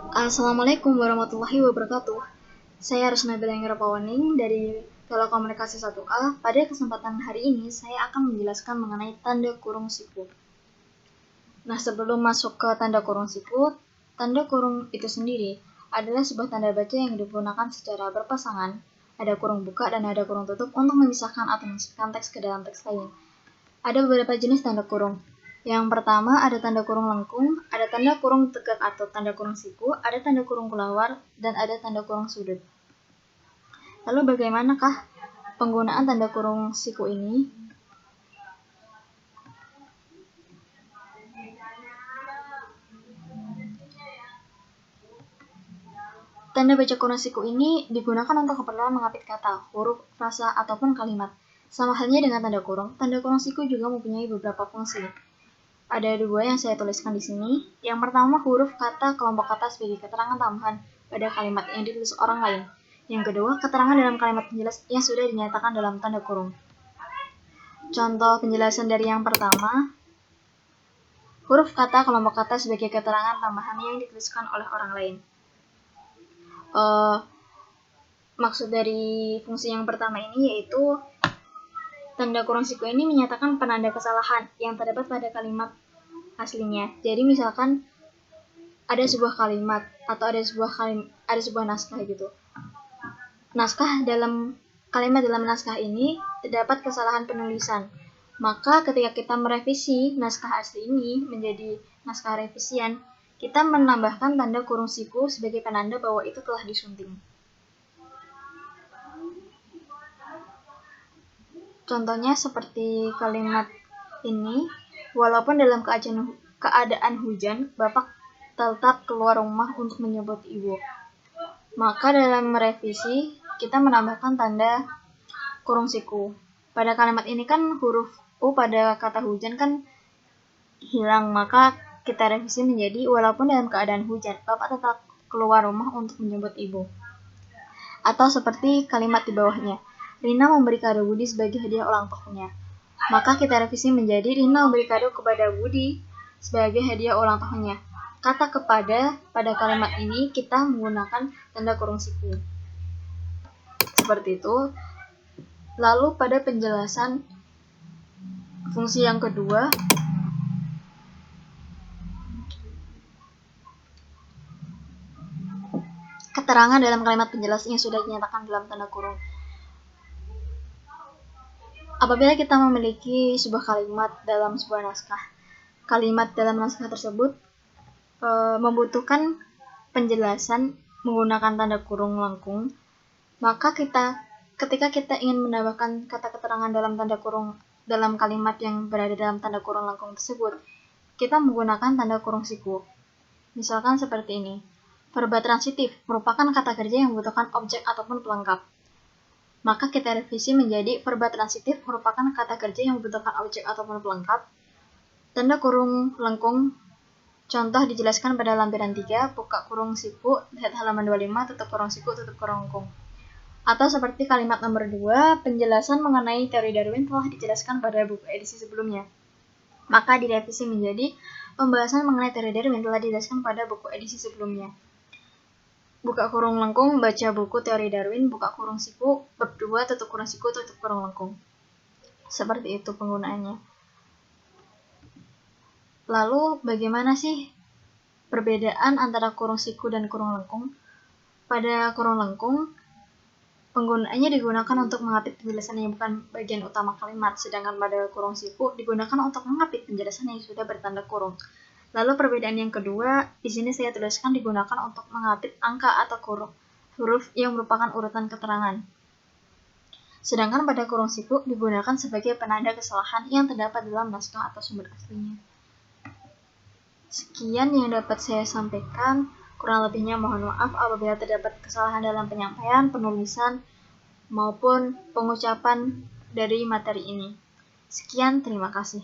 Assalamualaikum warahmatullahi wabarakatuh. Saya Rusna Bilangera Pawaning dari Telekomunikasi 1A. Pada kesempatan hari ini, saya akan menjelaskan mengenai tanda kurung siku. Nah, sebelum masuk ke tanda kurung siku, tanda kurung itu sendiri adalah sebuah tanda baca yang digunakan secara berpasangan. Ada kurung buka dan ada kurung tutup untuk memisahkan atau memasukkan teks ke dalam teks lain. Ada beberapa jenis tanda kurung. Yang pertama ada tanda kurung lengkung, ada tanda kurung tegak atau tanda kurung siku, ada tanda kurung kelawar, dan ada tanda kurung sudut. Lalu bagaimanakah penggunaan tanda kurung siku ini? Tanda baca kurung siku ini digunakan untuk keperluan mengapit kata, huruf, frasa, ataupun kalimat. Sama halnya dengan tanda kurung siku juga mempunyai beberapa fungsi. Ada dua yang saya tuliskan di sini. Yang pertama huruf kata kelompok kata sebagai keterangan tambahan pada kalimat yang ditulis orang lain. Yang kedua, keterangan dalam kalimat penjelas yang sudah dinyatakan dalam tanda kurung. Contoh penjelasan dari yang pertama, huruf kata kelompok kata sebagai keterangan tambahan yang dituliskan oleh orang lain. Maksud dari fungsi yang pertama ini yaitu tanda kurung siku ini menyatakan penanda kesalahan yang terdapat pada kalimat aslinya. Jadi misalkan ada sebuah kalimat atau ada sebuah naskah gitu. Naskah dalam kalimat dalam naskah ini terdapat kesalahan penulisan. Maka ketika kita merevisi naskah asli ini menjadi naskah revisian, kita menambahkan tanda kurung siku sebagai penanda bahwa itu telah disunting. Contohnya seperti kalimat ini, walaupun dalam keadaan hujan, Bapak tetap keluar rumah untuk menjemput Ibu. Maka dalam merevisi, kita menambahkan tanda kurung siku. Pada kalimat ini kan huruf U pada kata hujan kan hilang, maka kita revisi menjadi walaupun dalam keadaan hujan, Bapak tetap keluar rumah untuk menjemput Ibu. Atau seperti kalimat di bawahnya, Rina memberi kado Budi sebagai hadiah ulang tahunnya. Maka kita revisi menjadi Rina memberi kado kepada Budi sebagai hadiah ulang tahunnya. Kata kepada pada kalimat ini kita menggunakan tanda kurung siku. Seperti itu. Lalu pada penjelasan fungsi yang kedua, keterangan dalam kalimat penjelas yang sudah dinyatakan dalam tanda kurung. Apabila kita memiliki sebuah kalimat dalam sebuah naskah, kalimat dalam naskah tersebut membutuhkan penjelasan menggunakan tanda kurung lengkung, maka ketika kita ingin menambahkan kata keterangan dalam tanda kurung dalam kalimat yang berada dalam tanda kurung lengkung tersebut, kita menggunakan tanda kurung siku. Misalkan seperti ini, verba transitif merupakan kata kerja yang membutuhkan objek ataupun pelengkap. Maka kita revisi menjadi verba transitif merupakan kata kerja yang membutuhkan objek ataupun pelengkap. Tanda kurung lengkung contoh dijelaskan pada lampiran 3, buka kurung siku, lihat halaman 25, tutup kurung siku, tutup kurung lengkung. Atau seperti kalimat nomor 2, penjelasan mengenai teori Darwin telah dijelaskan pada buku edisi sebelumnya. Maka direvisi menjadi pembahasan mengenai teori Darwin telah dijelaskan pada buku edisi sebelumnya. Buka kurung lengkung, baca buku teori Darwin, buka kurung siku, bab 2, tutup kurung siku, tutup kurung lengkung. Seperti itu penggunaannya. Lalu bagaimana sih perbedaan antara kurung siku dan kurung lengkung? Pada kurung lengkung, penggunaannya digunakan untuk mengapit penjelasan yang bukan bagian utama kalimat, sedangkan pada kurung siku digunakan untuk mengapit penjelasan yang sudah bertanda kurung. Lalu perbedaan yang kedua, di sini saya tuliskan digunakan untuk mengapit angka atau huruf yang merupakan urutan keterangan. Sedangkan pada kurung siku digunakan sebagai penanda kesalahan yang terdapat dalam naskah atau sumber aslinya. Sekian yang dapat saya sampaikan. Kurang lebihnya mohon maaf apabila terdapat kesalahan dalam penyampaian, penulisan, maupun pengucapan dari materi ini. Sekian, terima kasih.